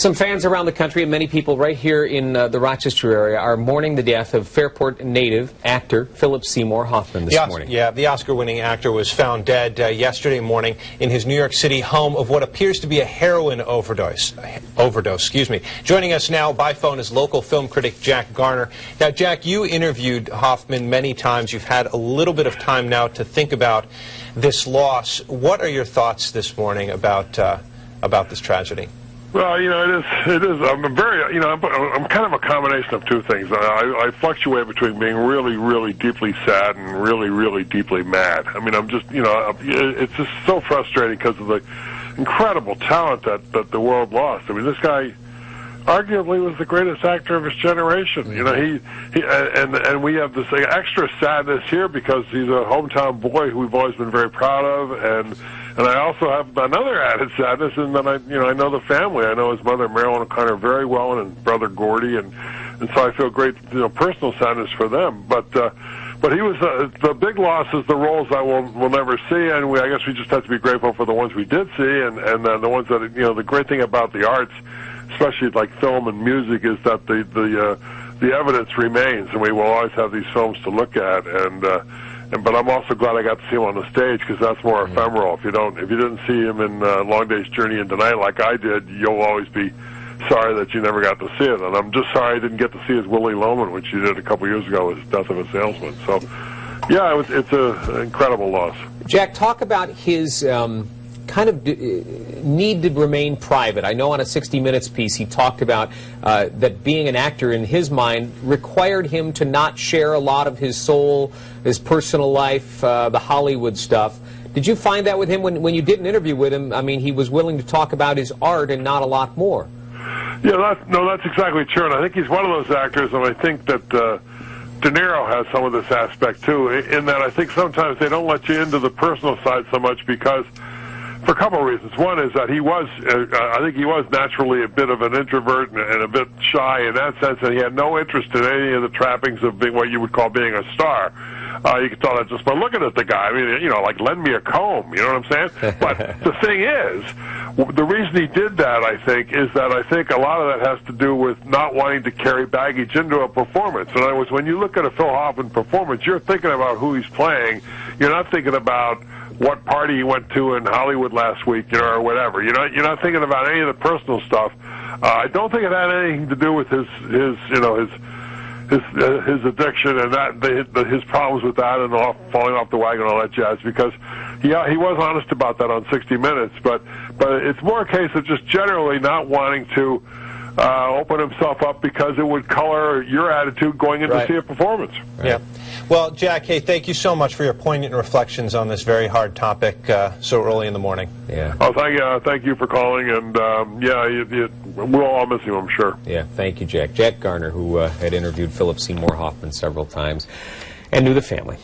Some fans around the country and many people right here in the Rochester area are mourning the death of Fairport native actor Philip Seymour Hoffman this morning. Yeah, the Oscar-winning actor was found dead yesterday morning in his New York City home of what appears to be a heroin overdose. Joining us now by phone is local film critic Jack Garner. Now, Jack, you interviewed Hoffman many times. You've had a little bit of time now to think about this loss. What are your thoughts this morning about this tragedy? Well, you know, it is. I'm kind of a combination of two things. I fluctuate between being really, really deeply sad and really, really deeply mad. I mean, I'm just, it's just so frustrating because of the incredible talent that the world lost. I mean, this guy arguably was the greatest actor of his generation. You know, and we have this extra sadness here because he's a hometown boy who we've always been very proud of, and I also have another added sadness in that I know the family. I know his mother Marilyn O'Connor very well, and his brother Gordy, and so I feel great, personal sadness for them. But he was the big loss is the roles I will never see, and I guess we just have to be grateful for the ones we did see, and the ones that the great thing about the arts, especially like film and music, is that the evidence remains, and we will always have these films to look at. But I'm also glad I got to see him on the stage because that's more ephemeral. If you didn't see him in Long Day's Journey into Night like I did, you'll always be sorry that you never got to see it. And I'm just sorry I didn't get to see his Willie Loman, which he did a couple years ago with Death of a Salesman. So, yeah, it's an incredible loss. Jack, talk about his kind of need to remain private. I know on a 60 Minutes piece he talked about that being an actor in his mind required him to not share a lot of his soul, his personal life, the Hollywood stuff. Did you find that with him when you did an interview with him? I mean, he was willing to talk about his art and not a lot more. Yeah, that's exactly true, and I think he's one of those actors, and I think that De Niro has some of this aspect too, in that I think sometimes they don't let you into the personal side so much because for a couple of reasons. One is that I think he was naturally a bit of an introvert and a bit shy in that sense, and he had no interest in any of the trappings of being what you would call being a star. You can tell that just by looking at the guy. I mean, like lend me a comb, you know what I'm saying? But the thing is, the reason he did that, I think, is that I think a lot of that has to do with not wanting to carry baggage into a performance. In other words, when you look at a Phil Hoffman performance, you're thinking about who he's playing. You're not thinking about what party he went to in Hollywood last week, or whatever. You're not thinking about any of the personal stuff. I don't think it had anything to do with his addiction and his problems with that and falling off the wagon and all that jazz. Because he was honest about that on 60 Minutes, but it's more a case of just generally not wanting to open himself up because it would color your attitude going in to see a performance. Right. Yeah. Well, Jack, hey, thank you so much for your poignant reflections on this very hard topic so early in the morning. Yeah. Oh, thank you for calling, and we'll all miss him, I'm sure. Yeah, thank you, Jack. Jack Garner, who had interviewed Philip Seymour Hoffman several times and knew the family.